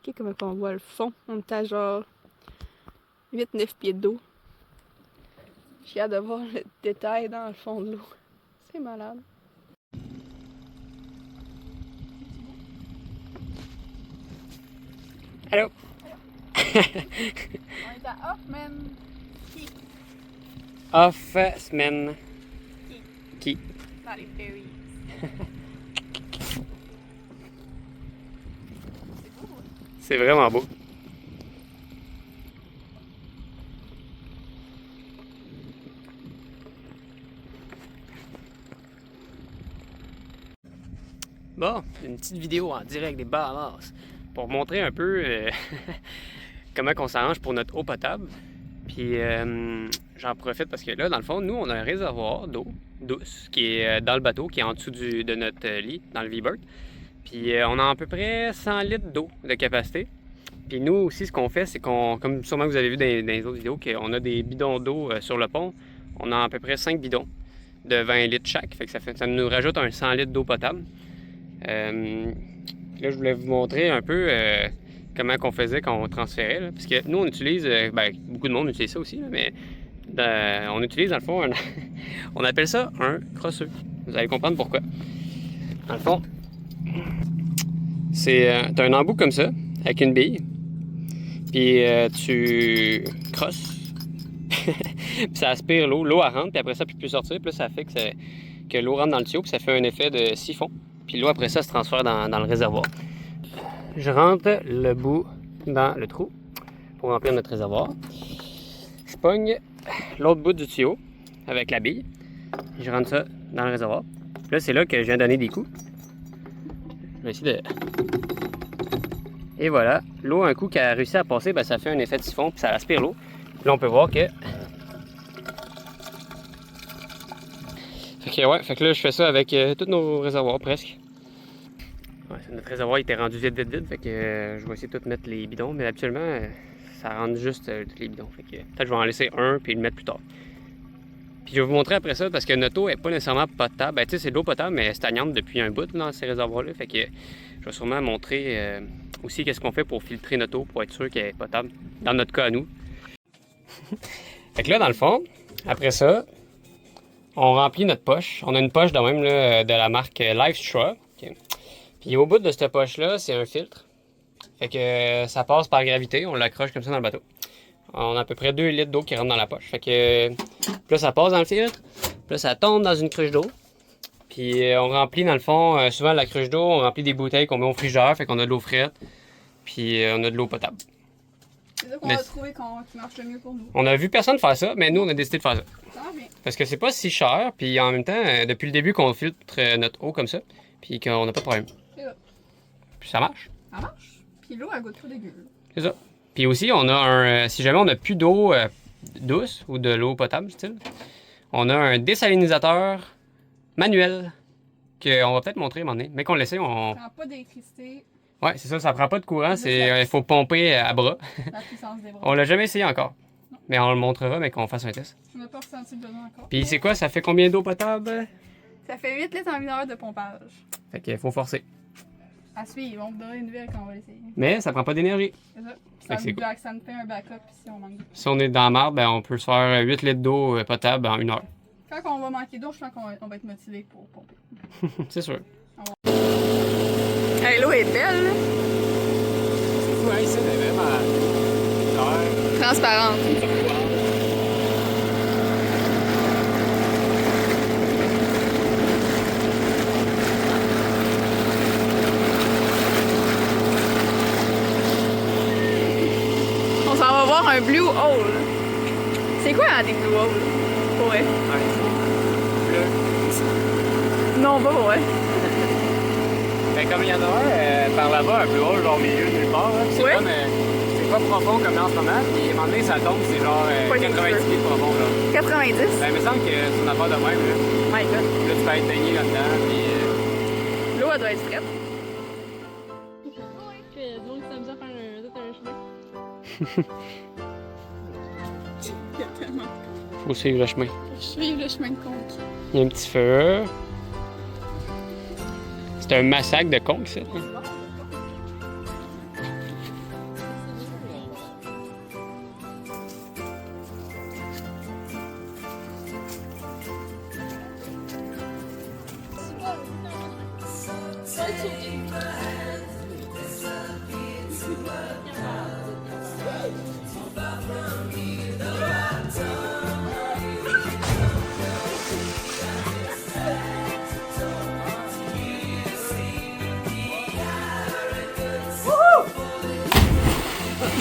expliquer comment on voit le fond. On est à genre 8-9 pieds d'eau. J'ai hâte de voir le détail dans le fond de l'eau. C'est malade. Allô? On est à Hoffman. Hoffman. Qui? Dans les ferries. C'est vraiment beau. Bon, une petite vidéo en direct des Bahamas pour montrer un peu comment on s'arrange pour notre eau potable. Puis j'en profite parce que là, dans le fond, nous, on a un réservoir d'eau douce qui est dans le bateau, qui est en dessous de notre lit, dans le V-Bird. Puis on a à peu près 100 litres d'eau de capacité. Puis nous aussi, ce qu'on fait, c'est qu'on, comme sûrement vous avez vu dans les autres vidéos, qu'on a des bidons d'eau sur le pont. On a à peu près 5 bidons de 20 litres chaque. Fait que ça nous rajoute un 100 litres d'eau potable. Là, je voulais vous montrer un peu comment qu'on faisait quand on transférait. Là. Parce que nous, on utilise, beaucoup de monde utilise ça aussi, là, mais on utilise dans le fond, on appelle ça un crosseux. Vous allez comprendre pourquoi. Dans le fond, t'as un embout comme ça, avec une bille, puis tu crosses, puis ça aspire l'eau, elle rentre, puis après ça, puis peut plus sortir, puis là, ça fait que l'eau rentre dans le tuyau, puis ça fait un effet de siphon, puis l'eau après ça se transfère dans le réservoir. Je rentre le bout dans le trou pour remplir notre réservoir. Je pogne l'autre bout du tuyau avec la bille, je rentre ça dans le réservoir. Puis là, c'est là que je viens donner des coups. Je vais essayer de... Et voilà, l'eau, un coup qu'elle a réussi à passer, ça fait un effet de siphon, puis ça aspire l'eau. Là, on peut voir que... Fait que là, je fais ça avec tous nos réservoirs, presque. Ouais, notre réservoir il était rendu vide, fait que je vais essayer de tout mettre les bidons, mais habituellement, ça rentre juste tous les bidons. Fait que peut-être que je vais en laisser un, puis le mettre plus tard. Puis je vais vous montrer après ça, parce que notre eau n'est pas nécessairement potable. Tu sais, c'est de l'eau potable, mais stagnante depuis un bout dans ces réservoirs-là. Fait que je vais sûrement montrer aussi qu'est-ce qu'on fait pour filtrer notre eau, pour être sûr qu'elle est potable, dans notre cas à nous. Fait que là, dans le fond, après ça, on remplit notre poche. On a une poche de même là, de la marque Life Straw. Okay. Puis au bout de cette poche-là, c'est un filtre. Fait que ça passe par gravité, on l'accroche comme ça dans le bateau. On a à peu près 2 litres d'eau qui rentre dans la poche. Fait que là, ça passe dans le filtre. Puis là, ça tombe dans une cruche d'eau. Puis on remplit, dans le fond, souvent la cruche d'eau, on remplit des bouteilles qu'on met au frigeur. Fait qu'on a de l'eau frette. Puis on a de l'eau potable. C'est ça qu'on a trouvé qui marche le mieux pour nous. On a vu personne faire ça, mais nous, on a décidé de faire ça. Ça va bien. Parce que c'est pas si cher. Puis en même temps, depuis le début qu'on filtre notre eau comme ça. Puis qu'on n'a pas de problème. C'est ça. Puis ça marche. Ça marche. Puis l'eau, elle goûte pas dégueu. C'est ça. Puis aussi, on a si jamais on n'a plus d'eau douce ou de l'eau potable, style, on a un désalinisateur manuel qu'on va peut-être montrer à un moment donné. Mais qu'on l'essaie, on... Ça prend pas d'électricité. Ouais, c'est ça, ça prend pas de courant, il faut pomper à bras. La puissance des bras. On l'a jamais essayé encore. Non. Mais on le montrera, mais qu'on fasse un test. On n'a pas ressenti le besoin encore. Puis c'est quoi, ça fait combien d'eau potable? Ça fait 8 litres en 1 heure de pompage. Fait qu'il faut forcer. À suivre, on vous donnera une nouvelle quand on va l'essayer. Mais ça prend pas d'énergie. C'est ça. Ça nous fait un backup si on manque d'eau. Si on est dans la marde, on peut se faire 8 litres d'eau potable en 1 heure. Quand on va manquer d'eau, je pense qu'on va être motivé pour pomper. C'est sûr. Hey, l'eau est belle, là. Ouais, c'est vraiment clair. Transparente. On s'en va voir un blue hole. C'est quoi des blue holes? Pour vrai? Ouais. Bleu. Non, pas pour vrai. Ben, comme il y en a un par là-bas, un blue hole, genre au milieu de nulle part. C'est ouais? comme, c'est pas profond comme là en ce moment, puis à un moment donné, ça tombe, c'est genre 90 pieds de profond. Là. 90? Ben, il me semble que c'est une affaire de même. Là. My God. Là, tu peux être baigné là-dedans, puis... L'eau, elle doit être frette. Donc, ça nous a fait un chemin. Il y a tellement de Faut suivre le chemin. Je suis le chemin de conque. Il y a un petit feu. C'est un massacre de conques, ça.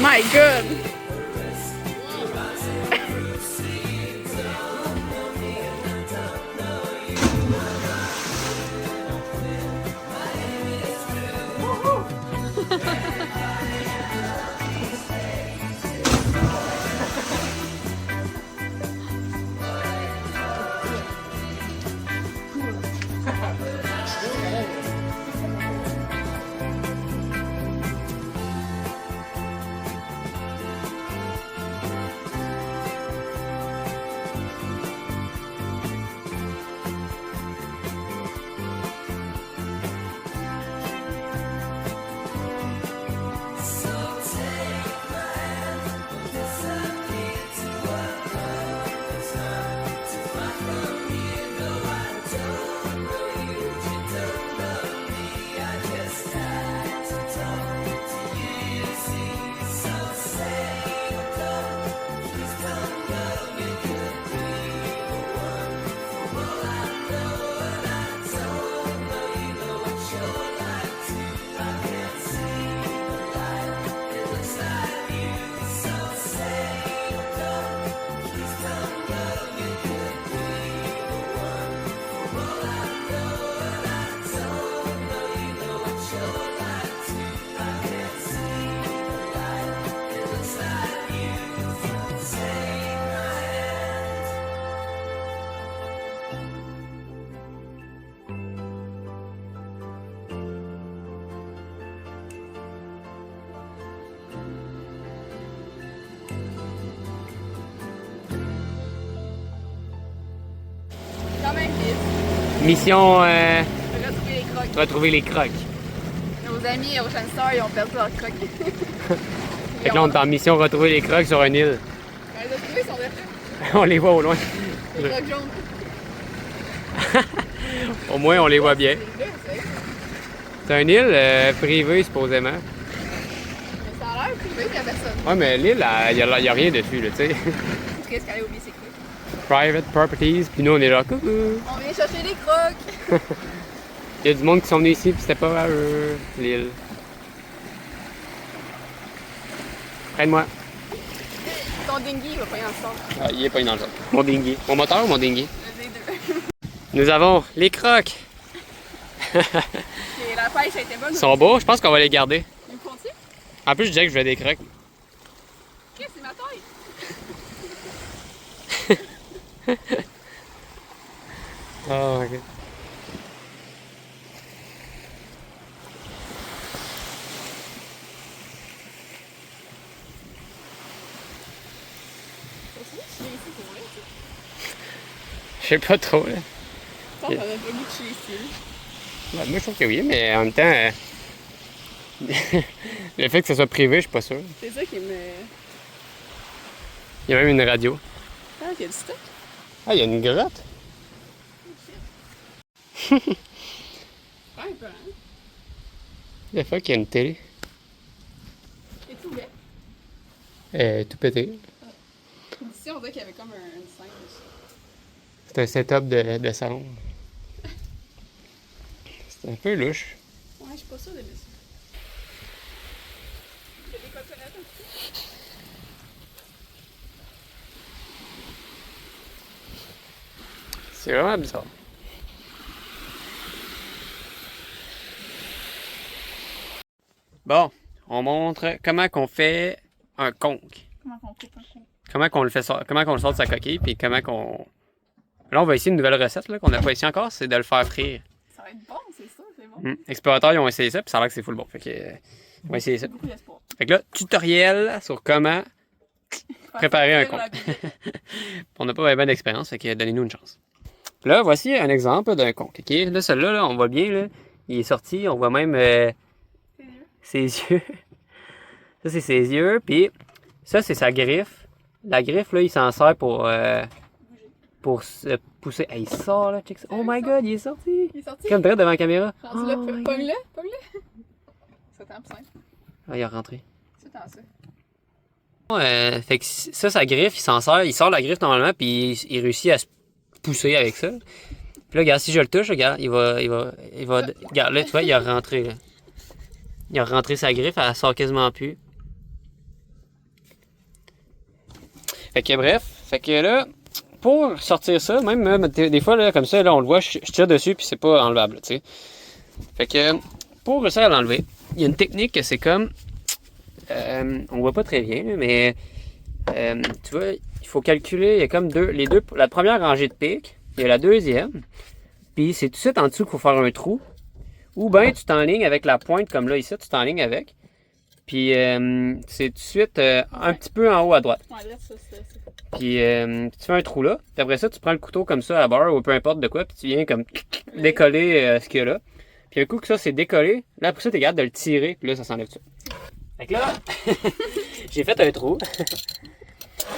My God! Quand même vite. Mission Retrouver les crocs. retrouver les crocs. Nos amis au Star, ils ont perdu leurs crocs. Fait que là, on est en mission retrouver les crocs sur une île. On les a trouvés, ils sont derrière. On les voit au loin. Les crocs jaunes. Au moins, on les voit bien. C'est là, c'est. C'est une île privée, supposément. Mais ça a l'air privé, il n'y a personne. Ouais, mais l'île, il n'y a rien dessus, là, tu sais. C'est triste qu'elle ait oublié ses crocs. Private properties, puis nous, on est là. Coucou! On vient chercher les crocs. Il y a du monde qui sont venus ici, puis c'était pas à eux, l'île. Près de moi. Ton dinghy, il va pas y en sortir. Ah, il est pas dans le sol. Mon dinghy. Mon moteur ou mon dinghy? Les deux. Nous avons les crocs. Et la pêche a été bonne. Ils sont beaux, je pense qu'on va les garder. Ils me font-tu? En plus, je disais que je voulais des crocs. Ok, c'est ma taille. Oh, ok. Je suis ici pour vrai, tu sais. Je sais pas trop, là. Je pense qu'on a pas goût de chiller ici. Ben, moi, je trouve que oui, mais en même temps, le fait que ce soit privé, je suis pas sûr. C'est ça qui me. Il y a même une radio. Ah, il y a du stock. Ah, il y a une grotte. Ah, un peu, hein. Le fait qu'il y a une télé. C'est tout bête. Tout pété. Ici, on dirait qu'il y avait comme une scène. C'est un setup de salon. C'est un peu louche. Ouais, je suis pas sûre de ça. Il y a des coconettes aussi. C'est vraiment bizarre. Bon, on montre comment qu'on fait un conque. Comment on coupe un con? Comment qu'on le fait comment qu'on le sort de sa coquille, puis comment qu'on... Là, on va essayer une nouvelle recette là, qu'on n'a pas essayé encore, c'est de le faire frire. Ça va être bon, c'est ça, c'est bon. Explorateurs, ils ont essayé ça, puis ça a l'air que c'est full bon. Fait que, on va essayer ça. Beaucoup d'espoir. Fait que là, tutoriel sur comment préparer un Faire conque. la bibite. On n'a pas vraiment d'expérience, fait que donnez-nous une chance. Là, voici un exemple d'un conque. OK? Là, celui-là, là, on voit bien, là, il est sorti, on voit même ses yeux. Ça, c'est ses yeux, puis ça, c'est sa griffe. La griffe, là, il s'en sert pour pour se pousser. Hey, il sort là, check ça. Oh my god, il est sorti! Il est sorti. Comme direct devant la caméra. Rendu là, Oh my pogne-le, pogne-le. C'est tant simple. Ah, il est rentré. C'est tant ça. Fait que ça, sa griffe, il s'en sert. Il sort la griffe normalement, puis il réussit à se pousser avec ça. Puis là, regarde, si je le touche, regarde, il va. Regarde, là, tu vois, il a rentré, là. Il a rentré sa griffe, elle sort quasiment plus. Fait que bref, fait que là, pour sortir ça, même des fois, là, comme ça, là, on le voit, je tire dessus, puis c'est pas enlevable, tu sais. Fait que, pour réussir à l'enlever, il y a une technique que c'est comme. On voit pas très bien, là, mais tu vois, il faut calculer, il y a comme la première rangée de pics, il y a la deuxième, puis c'est tout de suite en dessous qu'il faut faire un trou, ou bien tu t'enlignes avec la pointe, comme là ici, tu t'enlignes avec, puis c'est tout de suite un petit peu en haut à droite. Ouais, là, ça, c'est. Puis tu fais un trou là, puis après ça, tu prends le couteau comme ça à beurre, ou peu importe de quoi, puis tu viens comme décoller ce qu'il y a là. Puis un coup que ça c'est décollé, là après ça, t'es capable de le tirer, puis là, ça s'enlève tout. Fait que là, j'ai fait un trou.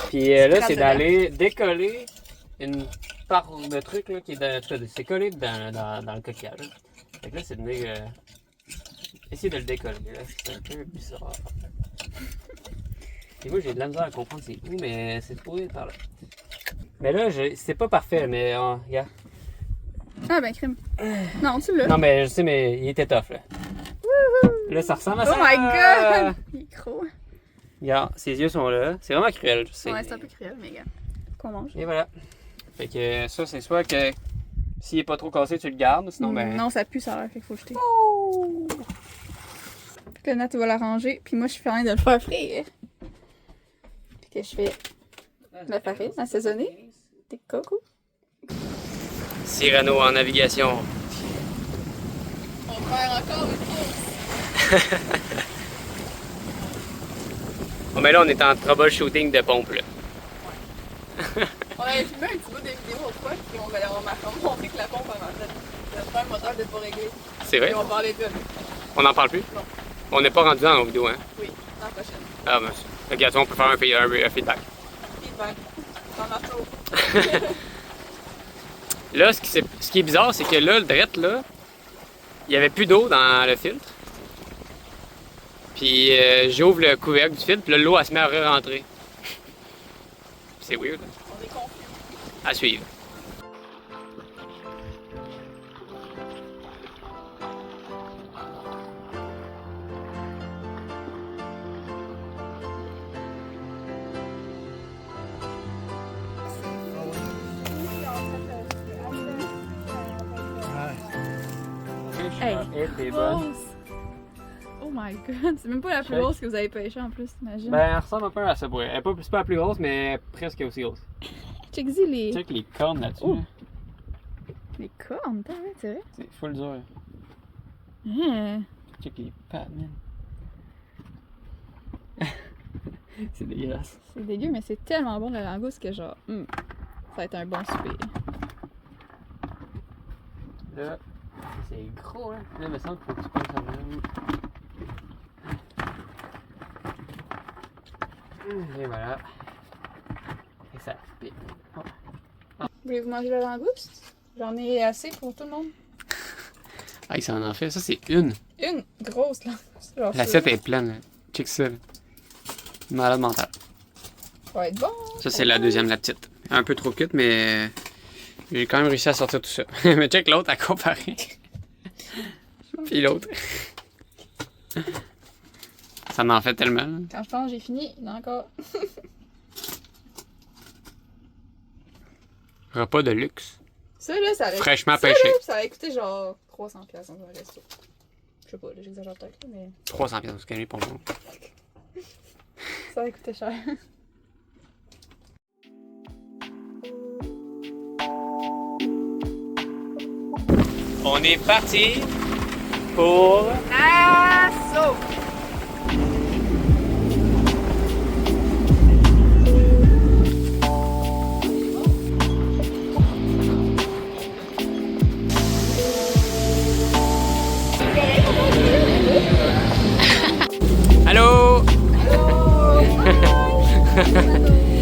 Puis là, c'est d'aller décoller une part de truc là, qui est c'est collé dans le coquillage. Fait que là, c'est de venir essayer de le décoller. Là, c'est un peu bizarre. Et moi, j'ai de la misère à comprendre c'est où, mais c'est trouvé par là. Mais là, c'est pas parfait, mais regarde. Ah ben, crime. Non, tu l'as. Non, mais je sais, mais il était tough là. Là, ça ressemble à ça. Oh my god! Il est gros. Regarde, ses yeux sont là. C'est vraiment cruel, je sais. Ouais, c'est un peu cruel, mais gars. Qu'on mange. Et voilà. Fait que ça, c'est soit que s'il est pas trop cassé, tu le gardes, sinon ben. Non, ça pue, ça a l'air, fait qu'il faut jeter. Oh! Fait que là, Nat, tu vas la ranger, puis moi, je suis en train de le faire frire. Puis que je fais la farine assaisonnée. Des cocos. Cyrano en navigation. On va faire encore une course. Bon, mais là, on est en troubleshooting de pompe, là. On avait filmé un petit bout de vidéo autrefois, puis on m'a montré que la pompe le frein moteur n'était pas réglé. C'est vrai? Et on parlait de. On n'en parle plus? Non. On n'est pas rendu dans nos vidéos, hein? Oui, l'an prochaine. Ah, ben, regarde, on peut faire un feedback. Feedback. Dans ma show. Là, ce qui est bizarre, c'est que là, le drette, là, il n'y avait plus d'eau dans le filtre. Puis j'ouvre le couvercle du filtre, puis là, l'eau, elle se met à re-rentrer. C'est weird. On est confus. À suivre. Hey, t'es bonne. Oh my god, c'est même pas la plus grosse que vous avez pêchée en plus, t'imagines? Ben, elle ressemble un peu à ça, ouais. Elle est pas, c'est pas la plus grosse, mais presque aussi grosse. Check-y les... Check les cornes là-dessus. Oh. Là. Les cornes, t'as vrai, c'est vrai? C'est full dur. Hein? Check les pattes, man. C'est dégueulasse. C'est dégueu, mais c'est tellement bon la langouste que genre, ça va être un bon souper. Là, c'est gros, hein. Là, il me semble qu'il faut que tu prennes ça même. Et voilà. Et ça pique. Oh. Voulez-vous manger la langouste? J'en ai assez pour tout le monde. Ah, ça en fait. Ça, c'est une. Une grosse langouste. Genre L'assiette est pleine, là. Check ça, là. Malade mental. ça va être bon. Ça, c'est la deuxième, la petite. Un peu trop cute, mais j'ai quand même réussi à sortir tout ça. Mais check l'autre à comparer. Puis l'autre. Ça m'en fait tellement. Là. Quand je pense que j'ai fini, il y en a encore. Repas de luxe. Ça là, ça avait... Fraîchement ça, pêché. Là, ça a coûté genre 300$ dans un resto. Je sais pas, là, j'exagère peut-être, mais 300$ au scanner pour moi. ça a coûté cher. On est parti pour Nassau! Allô? Allô!